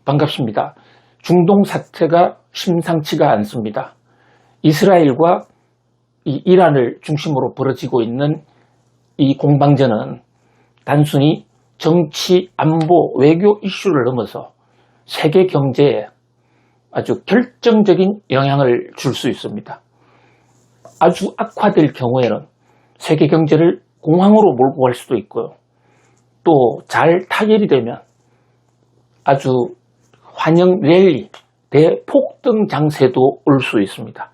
반갑습니다. 중동 사태가 심상치가 않습니다. 이스라엘과 이 이란을 중심으로 벌어지고 있는 이 공방전은 단순히 정치, 안보, 외교 이슈를 넘어서 세계 경제에 아주 결정적인 영향을 줄 수 있습니다. 아주 악화될 경우에는 세계 경제를 공황으로 몰고 갈 수도 있고요. 또 잘 타결이 되면 아주 환영 랠리, 대폭등 장세도 올 수 있습니다.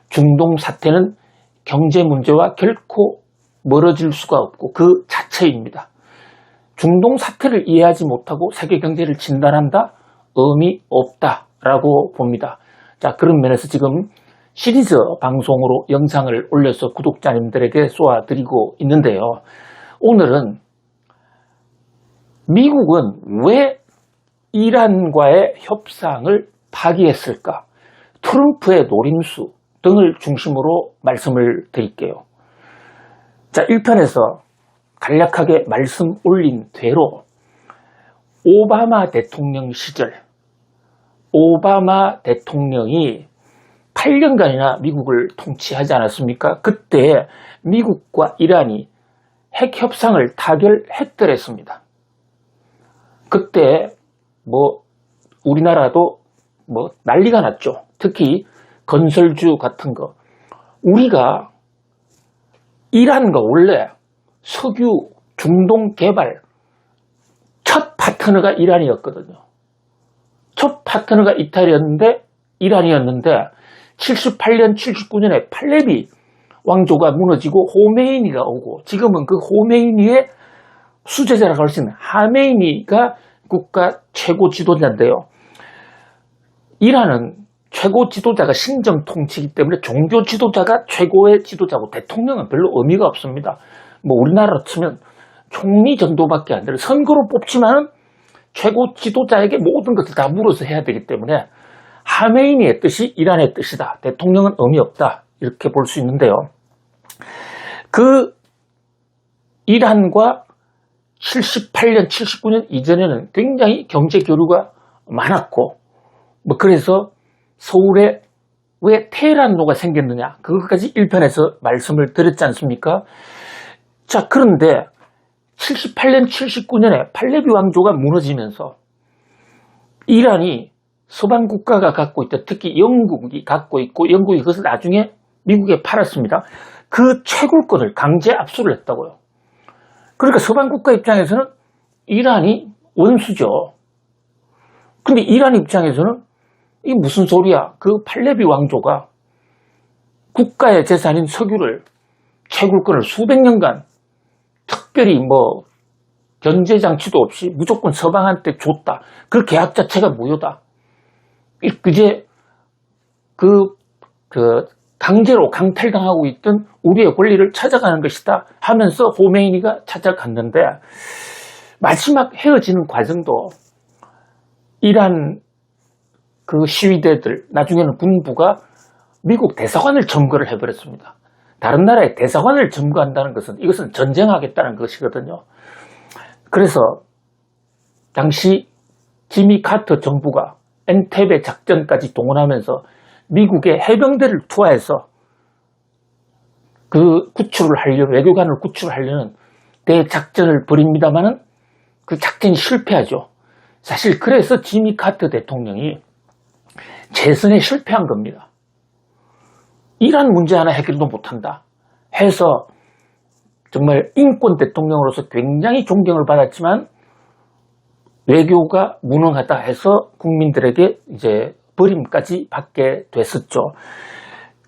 중동 사태는 경제 문제와 결코 멀어질 수가 없고 그 자체입니다. 중동 사태를 이해하지 못하고 세계 경제를 진단한다? 의미 없다라고 봅니다. 자, 그런 면에서 지금 시리즈 방송으로 영상을 올려서 구독자님들에게 쏘아드리고 있는데요. 오늘은 미국은 왜 이란과의 협상을 파기했을까? 트럼프의 노림수 등을 중심으로 말씀을 드릴게요. 자, 1편에서 간략하게 말씀 올린 대로 오바마 대통령 시절 오바마 대통령이 8년간이나 미국을 통치하지 않았습니까? 그때 미국과 이란이 핵 협상을 타결했더랬습니다. 그때 우리나라도 난리가 났죠. 특히 건설주 같은 거. 우리가 이란과 원래 석유 중동 개발 첫 파트너가 이란이었거든요. 첫 파트너가 이란이었는데 78년, 79년에 팔레비 왕조가 무너지고 호메이니가 오고 지금은 그 호메이니의 수제자라고 할 수 있는 하메이니가 국가 최고 지도자인데요. 이란은 최고 지도자가 신정 통치이기 때문에 종교 지도자가 최고의 지도자고 대통령은 별로 의미가 없습니다. 우리나라로 치면 총리 정도밖에 안 돼요. 선거로 뽑지만 최고 지도자에게 모든 것을 다 물어서 해야 되기 때문에 하메이니의 뜻이 이란의 뜻이다. 대통령은 의미 없다. 이렇게 볼 수 있는데요. 그 이란과 78년, 79년 이전에는 굉장히 경제 교류가 많았고 그래서 서울에 왜 테헤란로가 생겼느냐 그것까지 1편에서 말씀을 드렸지 않습니까? 자, 그런데 78년, 79년에 팔레비 왕조가 무너지면서 이란이 서방 국가가 갖고 있다. 특히 영국이 갖고 있고 영국이 그것을 나중에 미국에 팔았습니다. 그 채굴권을 강제 압수를 했다고요. 그러니까 서방 국가 입장에서는 이란이 원수죠. 근데 이란 입장에서는 이게 무슨 소리야? 그 팔레비 왕조가 국가의 재산인 석유를 채굴권을 수백 년간 특별히 견제 장치도 없이 무조건 서방한테 줬다. 그 계약 자체가 무효다. 이제 강제로 강탈당하고 있던 우리의 권리를 찾아가는 것이다 하면서 호메이니가 찾아갔는데 마지막 헤어지는 과정도 이란 그 시위대들 나중에는 군부가 미국 대사관을 점거를 해버렸습니다. 다른 나라의 대사관을 점거한다는 것은 이것은 전쟁하겠다는 것이거든요. 그래서 당시 지미 카터 정부가 엔테베 작전까지 동원하면서 미국의 해병대를 투하해서 외교관을 구출하려는 대작전을 벌입니다만은 그 작전이 실패하죠. 사실 그래서 지미 카터 대통령이 재선에 실패한 겁니다. 이란 문제 하나 해결도 못한다 해서 정말 인권 대통령으로서 굉장히 존경을 받았지만 외교가 무능하다 해서 국민들에게 이제 버림까지 받게 됐었죠.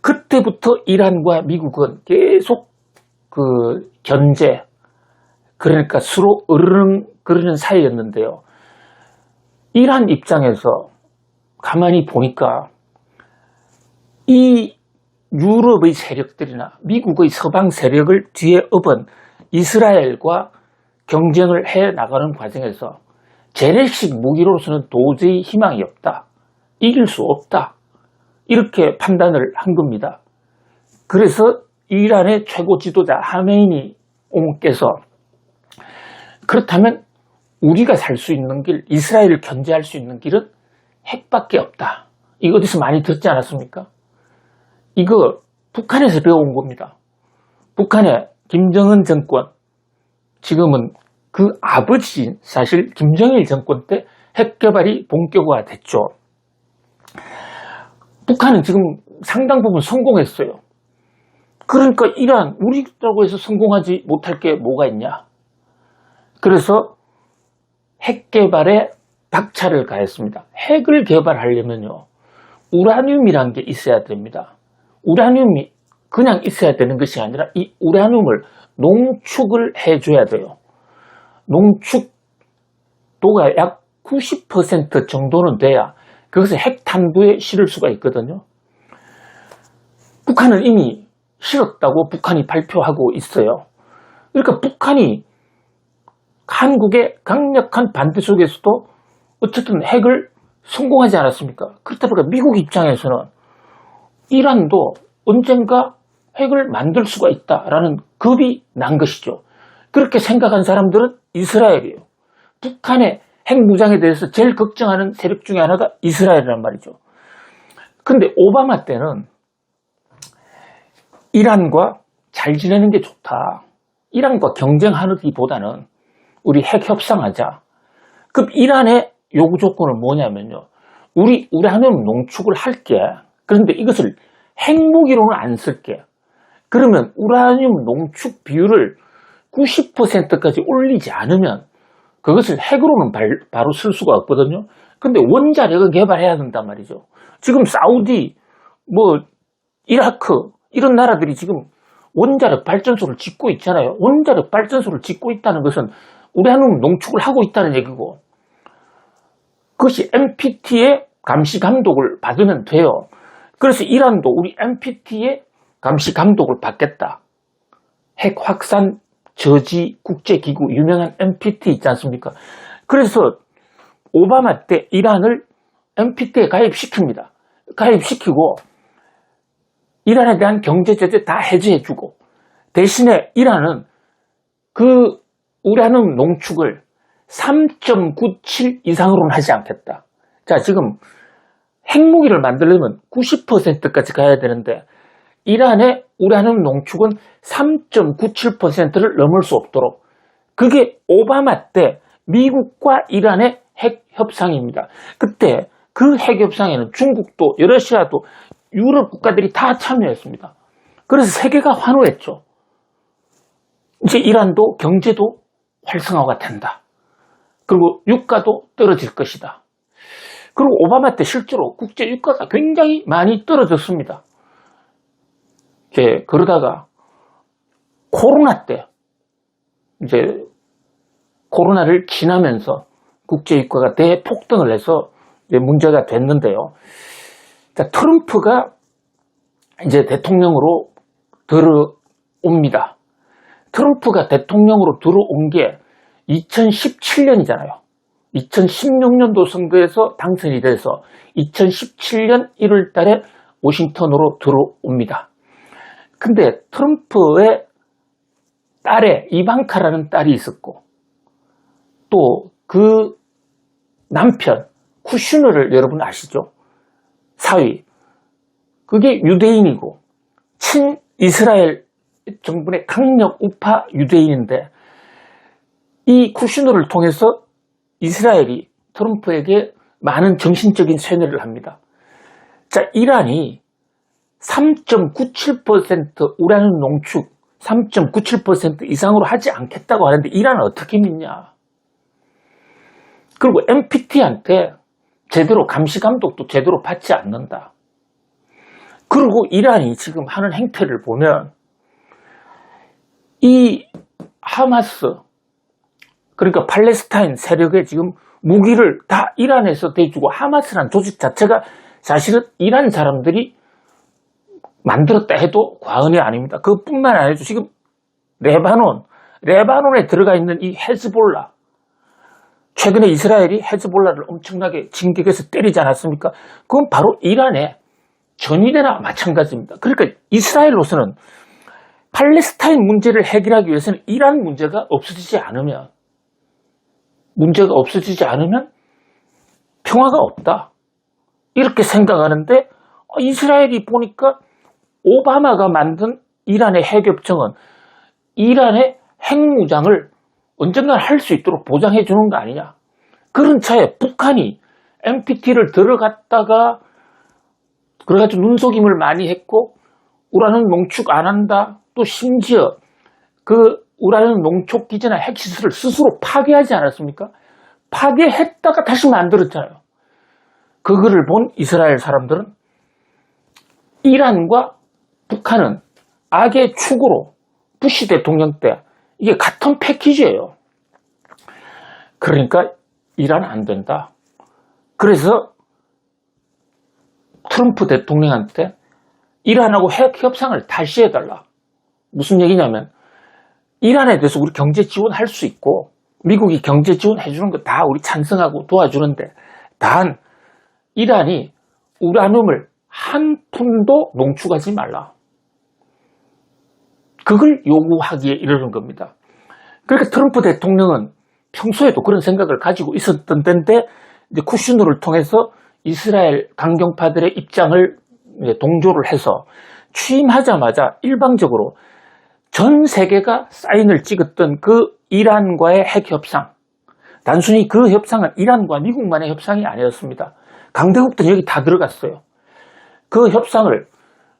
그때부터 이란과 미국은 계속 견제, 그러니까 서로 으르렁거리는 사이였는데요. 이란 입장에서 가만히 보니까 이 유럽의 세력들이나 미국의 서방 세력을 뒤에 업은 이스라엘과 경쟁을 해 나가는 과정에서 재래식 무기로서는 도저히 희망이 없다. 이길 수 없다. 이렇게 판단을 한 겁니다. 그래서 이란의 최고 지도자 하메이니 옹께서 그렇다면 우리가 살 수 있는 길, 이스라엘을 견제할 수 있는 길은 핵밖에 없다. 이거 어디서 많이 듣지 않았습니까? 이거 북한에서 배워온 겁니다. 북한의 김정은 정권, 지금은 그 아버지인 사실 김정일 정권 때 핵 개발이 본격화됐죠. 북한은 지금 상당 부분 성공했어요. 그러니까 이란, 우리라고 해서 성공하지 못할 게 뭐가 있냐. 그래서 핵 개발에 박차를 가했습니다. 핵을 개발하려면요, 우라늄이란 게 있어야 됩니다. 우라늄이 그냥 있어야 되는 것이 아니라 이 우라늄을 농축을 해줘야 돼요. 농축도가 약 90% 정도는 돼야 그것을 핵탄두에 실을 수가 있거든요. 북한은 이미 실었다고 북한이 발표하고 있어요. 그러니까 북한이 한국의 강력한 반대 속에서도 어쨌든 핵을 성공하지 않았습니까? 그렇다 보니까 미국 입장에서는 이란도 언젠가 핵을 만들 수가 있다라는 겁이 난 것이죠. 그렇게 생각한 사람들은 이스라엘이에요. 북한의 핵무장에 대해서 제일 걱정하는 세력 중에 하나가 이스라엘이란 말이죠. 근데 오바마 때는 이란과 잘 지내는 게 좋다. 이란과 경쟁하기보다는 우리 핵 협상하자. 그럼 이란의 요구 조건은 뭐냐면요, 우리 우라늄 농축을 할게. 그런데 이것을 핵무기로는 안 쓸게. 그러면 우라늄 농축 비율을 90%까지 올리지 않으면 그것을 핵으로는 바로 쓸 수가 없거든요. 근데 원자력은 개발해야 된단 말이죠. 지금 사우디, 이라크, 이런 나라들이 지금 원자력 발전소를 짓고 있잖아요. 원자력 발전소를 짓고 있다는 것은 우라늄 농축을 하고 있다는 얘기고, 그것이 NPT의 감시 감독을 받으면 돼요. 그래서 이란도 우리 NPT의 감시 감독을 받겠다. 핵 확산 저지 국제기구, 유명한 NPT 있지 않습니까? 그래서 오바마 때 이란을 NPT에 가입시킵니다. 가입시키고 이란에 대한 경제 제재 다 해제해주고, 대신에 이란은 그 우라늄 농축을 3.97 이상으로는 하지 않겠다. 자, 지금 핵무기를 만들려면 90%까지 가야 되는데 이란의 우라늄 농축은 3.97%를 넘을 수 없도록, 그게 오바마 때 미국과 이란의 핵 협상입니다. 그때 그 핵 협상에는 중국도 러시아도 유럽 국가들이 다 참여했습니다. 그래서 세계가 환호했죠. 이제 이란도 경제도 활성화가 된다. 그리고 유가도 떨어질 것이다. 그리고 오바마 때 실제로 국제 유가가 굉장히 많이 떨어졌습니다. 이제 그러다가 코로나 때 이제 코로나를 지나면서 국제 유가가 대폭등을 해서 이제 문제가 됐는데요. 자, 트럼프가 이제 대통령으로 들어옵니다. 트럼프가 대통령으로 들어온 게 2017년이잖아요. 2016년도 선거에서 당선이 돼서 2017년 1월 달에 워싱턴으로 들어옵니다. 근데 트럼프의 딸에 이방카라는 딸이 있었고, 또 그 남편 쿠슈너를 여러분 아시죠? 사위. 그게 유대인이고 친이스라엘 정부의 강력 우파 유대인인데, 이 쿠슈너를 통해서 이스라엘이 트럼프에게 많은 정신적인 쇠뇌를 합니다. 자, 이란이 3.97% 우라늄 농축 3.97% 이상으로 하지 않겠다고 하는데 이란은 어떻게 믿냐. 그리고 NPT한테 제대로 감시 감독도 제대로 받지 않는다. 그리고 이란이 지금 하는 행태를 보면 이 하마스, 그러니까 팔레스타인 세력에 지금 무기를 다 이란에서 대주고, 하마스라는 조직 자체가 사실은 이란 사람들이 만들었다 해도 과언이 아닙니다. 그뿐만 아니라 지금 레바논에 들어가 있는 이 헤즈볼라, 최근에 이스라엘이 헤즈볼라를 엄청나게 진격해서 때리지 않았습니까? 그건 바로 이란의 전위대나 마찬가지입니다. 그러니까 이스라엘로서는 팔레스타인 문제를 해결하기 위해서는 이란 문제가 없어지지 않으면 문제가 없어지지 않으면 평화가 없다. 이렇게 생각하는데 이스라엘이 보니까 오바마가 만든 이란의 핵협정은 이란의 핵무장을 언젠가 할 수 있도록 보장해 주는 거 아니냐. 그런 차에 북한이 NPT를 들어갔다가 그래가지고 눈속임을 많이 했고 우라늄 농축 안 한다. 또 심지어 그 우라늄 농축 기지나 핵시설을 스스로 파괴하지 않았습니까? 파괴했다가 다시 만들었잖아요. 그거를 본 이스라엘 사람들은 이란과 북한은 악의 축으로 부시 대통령 때 이게 같은 패키지예요. 그러니까 이란 안 된다. 그래서 트럼프 대통령한테 이란하고 핵 협상을 다시 해달라. 무슨 얘기냐면 이란에 대해서 우리 경제 지원할 수 있고 미국이 경제 지원해 주는 거 다 우리 찬성하고 도와주는데 단 이란이 우라늄을 한 푼도 농축하지 말라. 그걸 요구하기에 이르는 겁니다. 그러니까 트럼프 대통령은 평소에도 그런 생각을 가지고 있었던 데인데 이제 쿠슈너를 통해서 이스라엘 강경파들의 입장을 동조를 해서 취임하자마자 일방적으로 전 세계가 사인을 찍었던 그 이란과의 핵협상, 단순히 그 협상은 이란과 미국만의 협상이 아니었습니다. 강대국들이 여기 다 들어갔어요. 그 협상을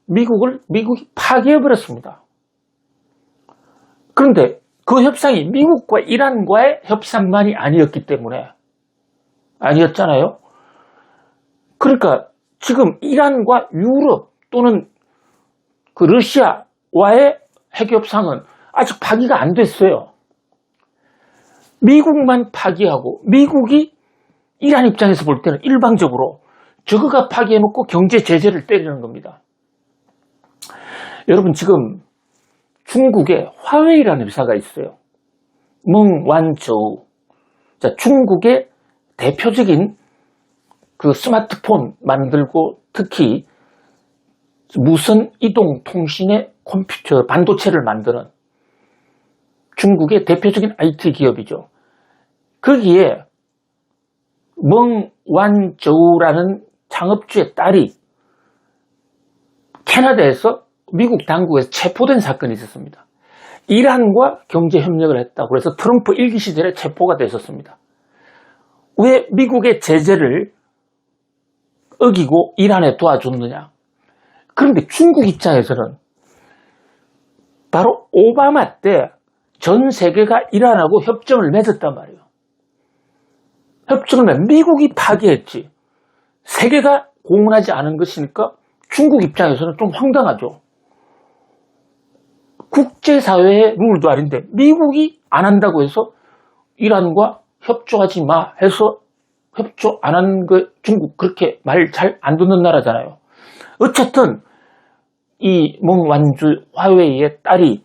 미국이 파기해버렸습니다. 그런데 그 협상이 미국과 이란과의 협상만이 아니었기 때문에 아니었잖아요. 그러니까 지금 이란과 유럽 또는 그 러시아와의 핵협상은 아직 파기가 안 됐어요. 미국만 파기하고 미국이 이란 입장에서 볼 때는 일방적으로 저거가 파기해놓고 경제 제재를 때리는 겁니다. 여러분 지금 중국에 화웨이라는 회사가 있어요. 멍완저우. 자, 중국의 대표적인 그 스마트폰 만들고 특히 무선 이동 통신의 컴퓨터 반도체를 만드는 중국의 대표적인 IT 기업이죠. 거기에 멍완저우라는 창업주의 딸이 캐나다에서 미국 당국에서 체포된 사건이 있었습니다. 이란과 경제 협력을 했다고 그래서 트럼프 1기 시절에 체포가 됐었습니다. 왜 미국의 제재를 어기고 이란에 도와줬느냐? 그런데 중국 입장에서는 바로 오바마 때 전 세계가 이란하고 협정을 맺었단 말이에요. 협정을 미국이 파기했지. 세계가 공헌하지 않은 것이니까 중국 입장에서는 좀 황당하죠. 국제사회의 룰도 아닌데 미국이 안 한다고 해서 이란과 협조하지 마 해서 협조 안 한 거 중국 그렇게 말 잘 안 듣는 나라잖아요. 어쨌든 이 멍완주 화웨이의 딸이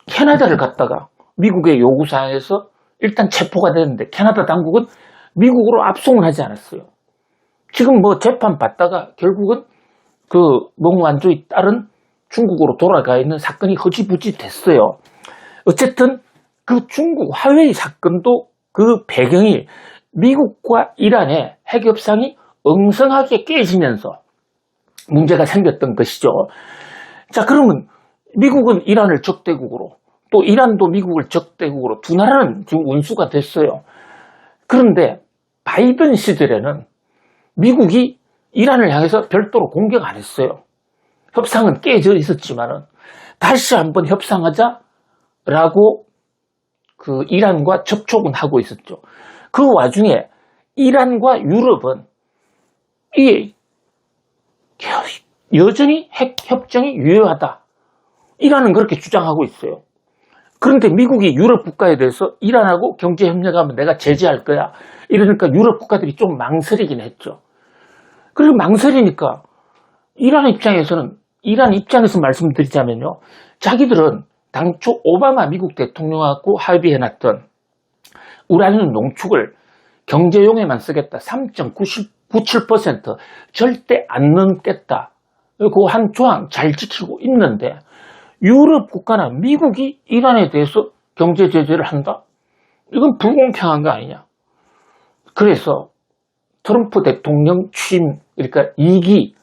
캐나다를 갔다가 미국의 요구사항에서 일단 체포가 됐는데 캐나다 당국은 미국으로 압송을 하지 않았어요. 지금 뭐 재판 받다가 결국은 그 멍완주의 딸은 중국으로 돌아가 있는 사건이 허지부지 됐어요. 어쨌든 그 중국 화웨이 사건도 그 배경이 미국과 이란의 핵협상이 엉성하게 깨지면서 문제가 생겼던 것이죠. 자, 그러면 미국은 이란을 적대국으로 또 이란도 미국을 적대국으로 두 나라는 지금 원수가 됐어요. 그런데 바이든 시절에는 미국이 이란을 향해서 별도로 공격 안 했어요. 협상은 깨져 있었지만은 다시 한번 협상하자라고 그 이란과 접촉은 하고 있었죠. 그 와중에 이란과 유럽은 이 여전히 핵 협정이 유효하다. 이란은 그렇게 주장하고 있어요. 그런데 미국이 유럽 국가에 대해서 이란하고 경제 협력하면 내가 제재할 거야. 이러니까 유럽 국가들이 좀 망설이긴 했죠. 그리고 망설이니까 이란 입장에서 말씀드리자면요. 자기들은 당초 오바마 미국 대통령하고 합의해놨던 우라늄 농축을 경제용에만 쓰겠다. 3.97% 절대 안 넘겠다. 그 한 조항 잘 지키고 있는데 유럽 국가나 미국이 이란에 대해서 경제 제재를 한다? 이건 불공평한 거 아니냐. 그래서 트럼프 대통령 취임, 그러니까 2기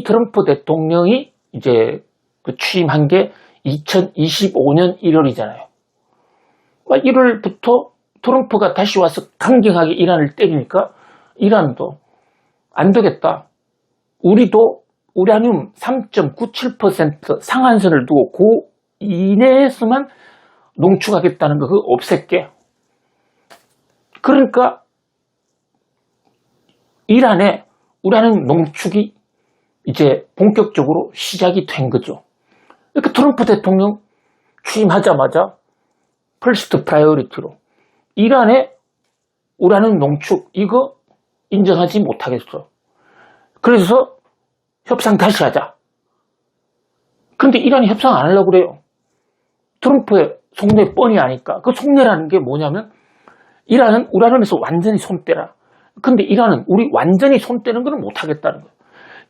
트럼프 대통령이 이제 그 취임한 게 2025년 1월이잖아요. 1월부터 트럼프가 다시 와서 강경하게 이란을 때리니까 이란도 안 되겠다. 우리도 우라늄 3.97% 상한선을 두고 그 이내에서만 농축하겠다는 거 그거 없앨게. 그러니까 이란에 우라늄 농축이 이제 본격적으로 시작이 된 거죠. 이렇게 트럼프 대통령 취임하자마자 퍼스트 프라이어리티로 이란의 우라늄 농축 이거 인정하지 못하겠어. 그래서 협상 다시 하자. 그런데 이란이 협상 안 하려고 그래요. 트럼프의 속내 뻔히 아니까. 그 속내라는 게 뭐냐면 이란은 우라늄에서 완전히 손 떼라. 근데 이란은 우리 완전히 손 떼는 거는 못 하겠다는 거예요.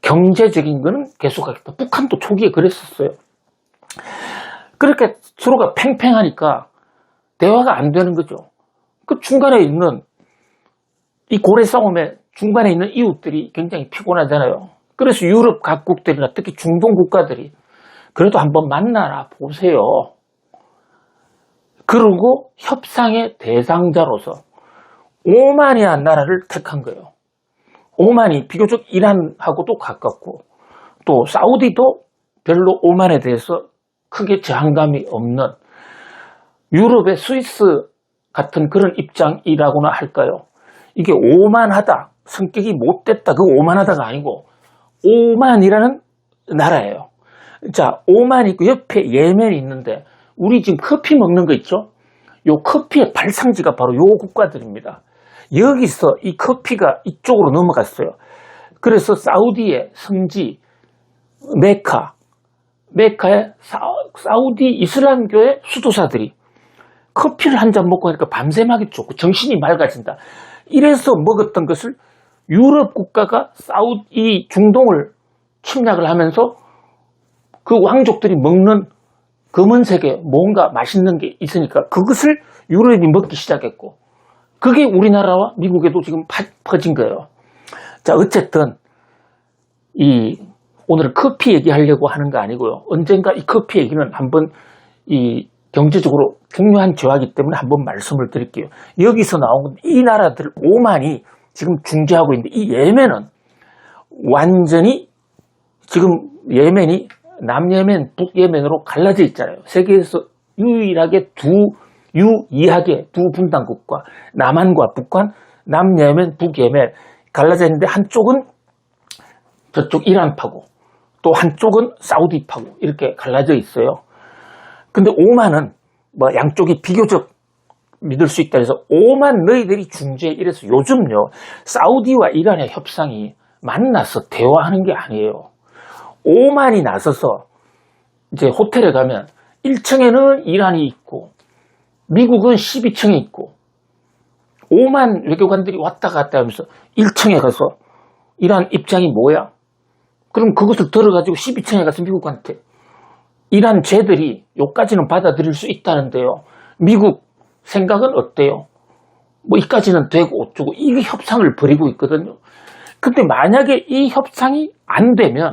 경제적인 거는 계속하겠다. 북한도 초기에 그랬었어요. 그렇게 서로가 팽팽하니까 대화가 안 되는 거죠. 그 중간에 있는 이 고래 싸움에 중간에 있는 이웃들이 굉장히 피곤하잖아요. 그래서 유럽 각국들이나 특히 중동 국가들이 그래도 한번 만나라 보세요. 그리고 협상의 대상자로서 오만이라는 나라를 택한 거예요. 오만이 비교적 이란하고도 가깝고 또 사우디도 별로 오만에 대해서 크게 저항감이 없는 유럽의 스위스 같은 그런 입장이라고나 할까요? 이게 오만하다, 성격이 못됐다, 그거 오만하다가 아니고 오만이라는 나라예요. 자, 오만이 있고 옆에 예멘이 있는데 우리 지금 커피 먹는 거 있죠? 요 커피의 발상지가 바로 요 국가들입니다. 여기서 이 커피가 이쪽으로 넘어갔어요. 그래서 사우디의 성지 메카의 사우디 이슬람교의 수도사들이 커피를 한 잔 먹고 하니까 밤샘하게 좋고 정신이 맑아진다. 이래서 먹었던 것을 유럽 국가가 이 중동을 침략을 하면서 그 왕족들이 먹는 검은색의 뭔가 맛있는 게 있으니까 그것을 유럽이 먹기 시작했고 그게 우리나라와 미국에도 지금 퍼진 거예요. 자, 어쨌든 오늘 커피 얘기하려고 하는 거 아니고요. 언젠가 이 커피 얘기는 한번 이 경제적으로 중요한 조화이기 때문에 한번 말씀을 드릴게요. 여기서 나온 이 나라들 오만이 지금 중재하고 있는데 이 예멘은 완전히 지금 예멘이 남예멘, 북예멘으로 갈라져 있잖아요. 세계에서 유일하게 유이하게 두 분단국과 남한과 북한, 남예멘, 북예멘 갈라져 있는데 한쪽은 저쪽 이란파고 또 한쪽은 사우디파고 이렇게 갈라져 있어요. 근데 오만은 뭐 양쪽이 비교적 믿을 수 있다 해서 오만 너희들이 중재해 이래서 요즘요 사우디와 이란의 협상이 만나서 대화하는 게 아니에요. 오만이 나서서 이제 호텔에 가면 1층에는 이란이 있고 미국은 12층에 있고 오만 외교관들이 왔다 갔다 하면서 1층에 가서 이란 입장이 뭐야? 그럼 그것을 들어가지고 12층에 가서 미국한테 이란 쟤들이 요까지는 받아들일 수 있다는데요. 미국 생각은 어때요? 뭐 이까지는 되고 어쩌고 이 협상을 벌이고 있거든요. 근데 만약에 이 협상이 안 되면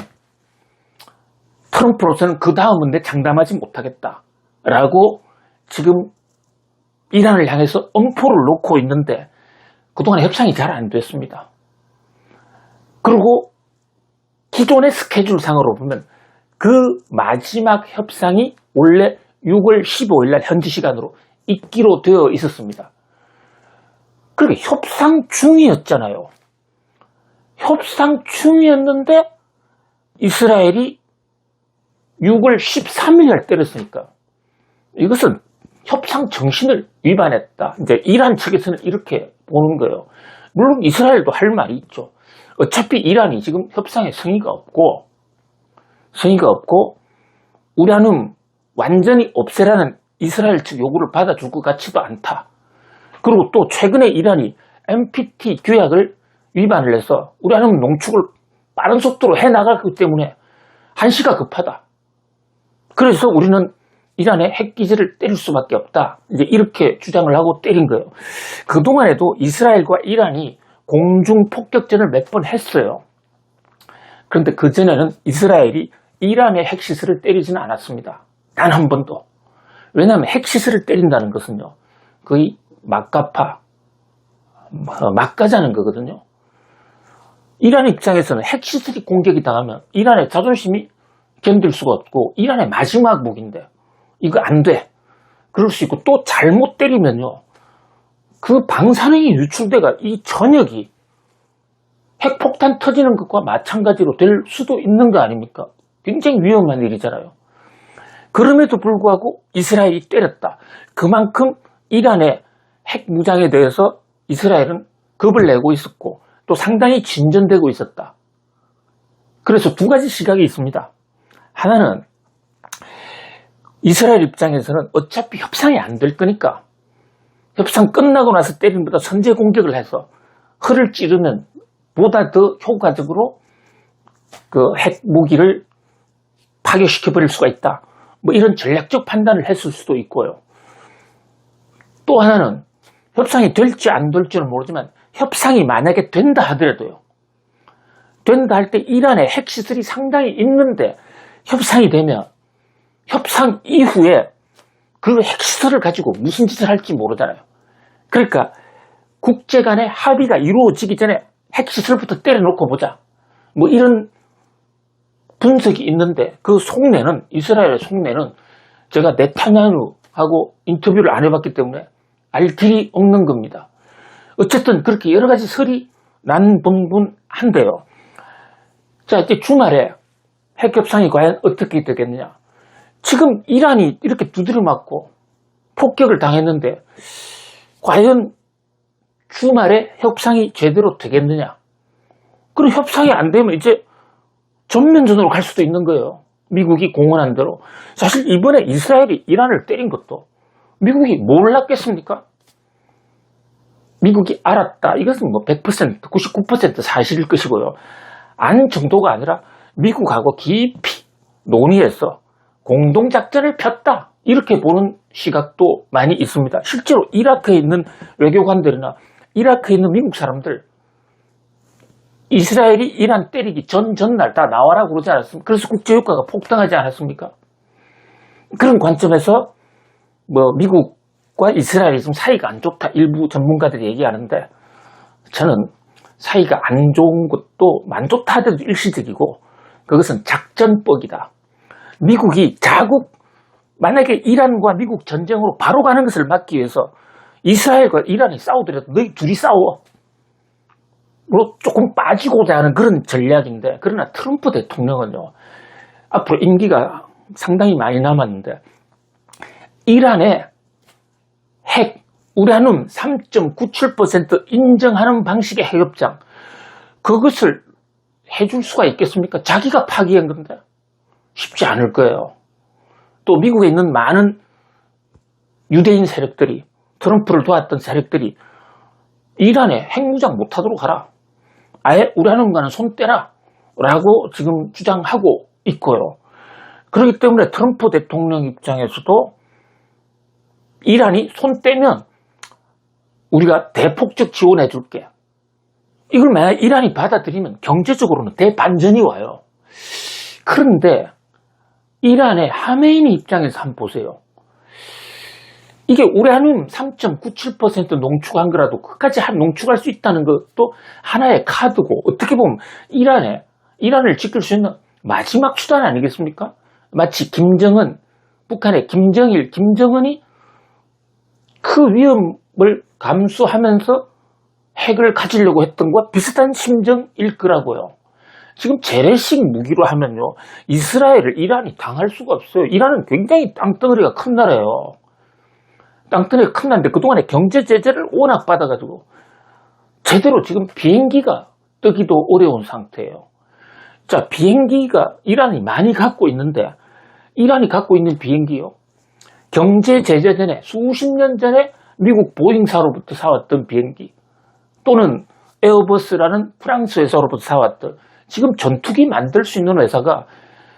트럼프로서는 그 다음은 내 장담하지 못하겠다라고 지금 이란을 향해서 엄포를 놓고 있는데 그동안 협상이 잘 안 됐습니다. 그리고 기존의 스케줄상으로 보면 그 마지막 협상이 원래 6월 15일 날 현지 시간으로 있기로 되어 있었습니다. 그러니까 협상 중이었잖아요. 협상 중이었는데 이스라엘이 6월 13일 날 때렸으니까 이것은 협상 정신을 위반했다. 이제 이란 측에서는 이렇게 보는 거예요. 물론 이스라엘도 할 말이 있죠. 어차피 이란이 지금 협상에 성의가 없고 우라늄 완전히 없애라는 이스라엘 측 요구를 받아줄 것 같지도 않다. 그리고 또 최근에 이란이 NPT 규약을 위반을 해서 우라늄 농축을 빠른 속도로 해나가기 때문에 한시가 급하다. 그래서 우리는 이란의 핵기지를 때릴 수밖에 없다. 이제 이렇게 주장을 하고 때린 거예요. 그동안에도 이스라엘과 이란이 공중 폭격전을 몇 번 했어요. 그런데 그전에는 이스라엘이 이란의 핵시설을 때리지는 않았습니다. 단 한 번도. 왜냐하면 핵시설을 때린다는 것은요, 거의 막가파, 막가자는 거거든요. 이란 입장에서는 핵시설이 공격이 당하면 이란의 자존심이 견딜 수가 없고 이란의 마지막 무기인데 이거 안 돼. 그럴 수 있고 또 잘못 때리면요, 그 방사능이 유출돼가 이 전역이 핵폭탄 터지는 것과 마찬가지로 될 수도 있는 거 아닙니까? 굉장히 위험한 일이잖아요. 그럼에도 불구하고 이스라엘이 때렸다. 그만큼 이란의 핵 무장에 대해서 이스라엘은 겁을 내고 있었고 또 상당히 진전되고 있었다. 그래서 두 가지 시각이 있습니다. 하나는 이스라엘 입장에서는 어차피 협상이 안 될 거니까 협상 끝나고 나서 때리는 것보다 선제 공격을 해서 허를 찌르면 보다 더 효과적으로 그 핵 무기를 파괴시켜버릴 수가 있다. 뭐 이런 전략적 판단을 했을 수도 있고요. 또 하나는 협상이 될지 안 될지는 모르지만 협상이 만약에 된다 하더라도요, 된다 할 때 이란의 핵시설이 상당히 있는데 협상이 되면 협상 이후에 그 핵시설을 가지고 무슨 짓을 할지 모르잖아요. 그러니까 국제 간의 합의가 이루어지기 전에 핵시설부터 때려놓고 보자. 뭐 이런 분석이 있는데 그 속내는, 이스라엘의 속내는 제가 네타냐후하고 인터뷰를 안 해봤기 때문에 알 길이 없는 겁니다. 어쨌든 그렇게 여러 가지 설이 난분분한데요. 자, 이제 주말에 핵협상이 과연 어떻게 되겠느냐. 지금 이란이 이렇게 두드려 맞고 폭격을 당했는데 과연 주말에 협상이 제대로 되겠느냐. 그럼 협상이 안 되면 이제 전면전으로 갈 수도 있는 거예요. 미국이 공언한 대로. 사실 이번에 이스라엘이 이란을 때린 것도 미국이 몰랐겠습니까? 미국이 알았다. 이것은 뭐 100%, 99% 사실일 것이고요. 안 정도가 아니라 미국하고 깊이 논의해서 공동작전을 폈다. 이렇게 보는 시각도 많이 있습니다. 실제로 이라크에 있는 외교관들이나 이라크에 있는 미국 사람들, 이스라엘이 이란 때리기 전날 다 나와라 그러지 않았습니까? 그래서 국제유가가 폭등하지 않았습니까? 그런 관점에서 뭐 미국과 이스라엘이 좀 사이가 안 좋다 일부 전문가들이 얘기하는데, 저는 사이가 안 좋은 것도 안 좋다 하더라도 일시적이고 그것은 작전법이다. 미국이 자국, 만약에 이란과 미국 전쟁으로 바로 가는 것을 막기 위해서 이스라엘과 이란이 싸우더라도 너희 둘이 싸워. 로 조금 빠지고자 하는 그런 전략인데, 그러나 트럼프 대통령은요, 앞으로 임기가 상당히 많이 남았는데 이란의 핵 우라늄 3.97% 인정하는 방식의 핵협상, 그것을 해줄 수가 있겠습니까? 자기가 파기한 건데 쉽지 않을 거예요. 또 미국에 있는 많은 유대인 세력들이, 트럼프를 도왔던 세력들이 이란에 핵무장 못하도록 하라, 아예 우라늄과는 손 떼라 라고 지금 주장하고 있고요. 그렇기 때문에 트럼프 대통령 입장에서도 이란이 손 떼면 우리가 대폭적 지원해 줄게, 이걸 만약 이란이 받아들이면 경제적으로는 대반전이 와요. 그런데 이란의 하메이니 입장에서 한번 보세요. 이게 우라늄 3.97% 농축한 거라도 끝까지 농축할 수 있다는 것도 하나의 카드고, 어떻게 보면 이란을 지킬 수 있는 마지막 수단 아니겠습니까? 마치 김정은, 북한의 김정일, 김정은이 그 위험을 감수하면서 핵을 가지려고 했던 것과 비슷한 심정일 거라고요. 지금 재래식 무기로 하면요, 이스라엘을 이란이 당할 수가 없어요. 이란은 굉장히 땅덩어리가 큰 나라예요. 땅덩어리가 큰 나라인데 그동안에 경제 제재를 워낙 받아가지고 제대로 지금 비행기가 뜨기도 어려운 상태예요. 자, 비행기가 이란이 많이 갖고 있는데, 이란이 갖고 있는 비행기요, 경제 제재 전에 수십 년 전에 미국 보잉사로부터 사왔던 비행기, 또는 에어버스라는 프랑스 회사로부터 사왔던, 지금 전투기 만들 수 있는 회사가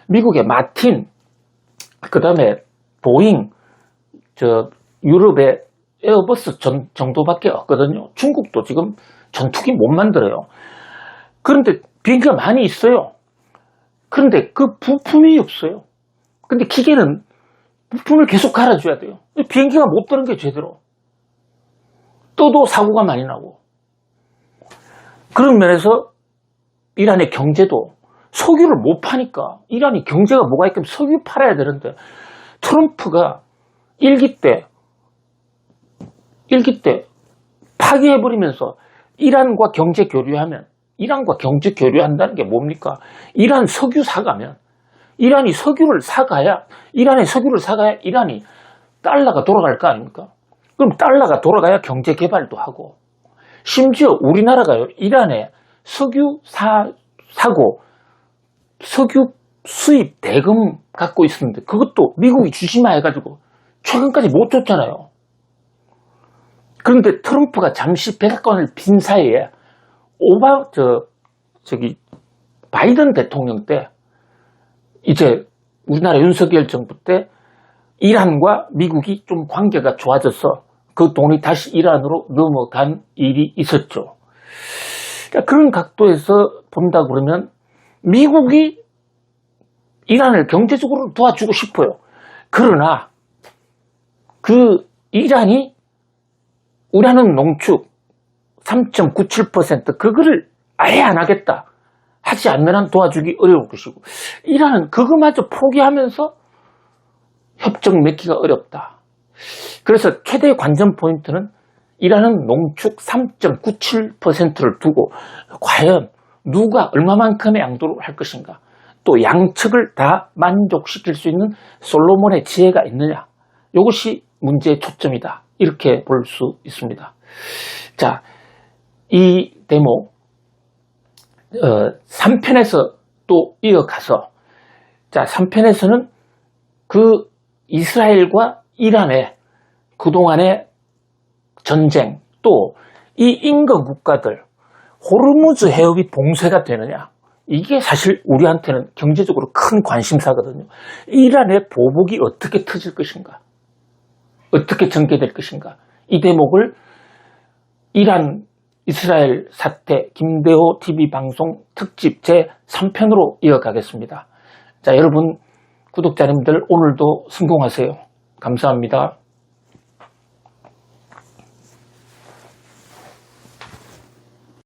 미국의 마틴, 그 다음에 보잉, 유럽의 에어버스 정도밖에 없거든요. 중국도 지금 전투기 못 만들어요. 그런데 비행기가 많이 있어요. 그런데 그 부품이 없어요. 근데 기계는 부품을 계속 갈아줘야 돼요. 비행기가 못 뜨는 게 제대로. 떠도 사고가 많이 나고. 그런 면에서 이란의 경제도 석유를 못 파니까, 이란이 경제가 뭐가 있겠면 석유 팔아야 되는데, 트럼프가 일기 때 파기해버리면서 이란과 경제 교류하면, 이란과 경제 교류한다는 게 뭡니까? 이란이 석유를 사가야, 이란이 달러가 돌아갈 거 아닙니까? 그럼 달러가 돌아가야 경제 개발도 하고, 심지어 우리나라가요, 이란에 석유 사고, 석유 수입 대금 갖고 있었는데, 그것도 미국이 주시마 해가지고, 최근까지 못 줬잖아요. 그런데 트럼프가 잠시 백악관을 빈 사이에, 바이든 대통령 때, 이제 우리나라 윤석열 정부 때 이란과 미국이 좀 관계가 좋아져서 그 돈이 다시 이란으로 넘어간 일이 있었죠. 그러니까 그런 각도에서 본다 그러면 미국이 이란을 경제적으로 도와주고 싶어요. 그러나 그 이란이 우라늄 농축 3.97% 그거를 아예 안 하겠다. 하지 않으면 도와주기 어려울 것이고, 이란은 그거마저 포기하면서 협정 맺기가 어렵다. 그래서 최대 관전 포인트는 이란은 농축 3.97%를 두고 과연 누가 얼마만큼의 양도를 할 것인가, 또 양측을 다 만족시킬 수 있는 솔로몬의 지혜가 있느냐, 이것이 문제의 초점이다, 이렇게 볼 수 있습니다. 자, 이 대목 3편에서 또 이어가서, 자, 3편에서는 그 이스라엘과 이란의 그동안의 전쟁, 또 이 인근 국가들 호르무즈 해협이 봉쇄가 되느냐, 이게 사실 우리한테는 경제적으로 큰 관심사거든요. 이란의 보복이 어떻게 터질 것인가, 어떻게 전개될 것인가, 이 대목을 이란 이스라엘 사태 김대호 TV 방송 특집 제3편으로 이어가겠습니다. 자, 여러분 구독자님들 오늘도 성공하세요. 감사합니다.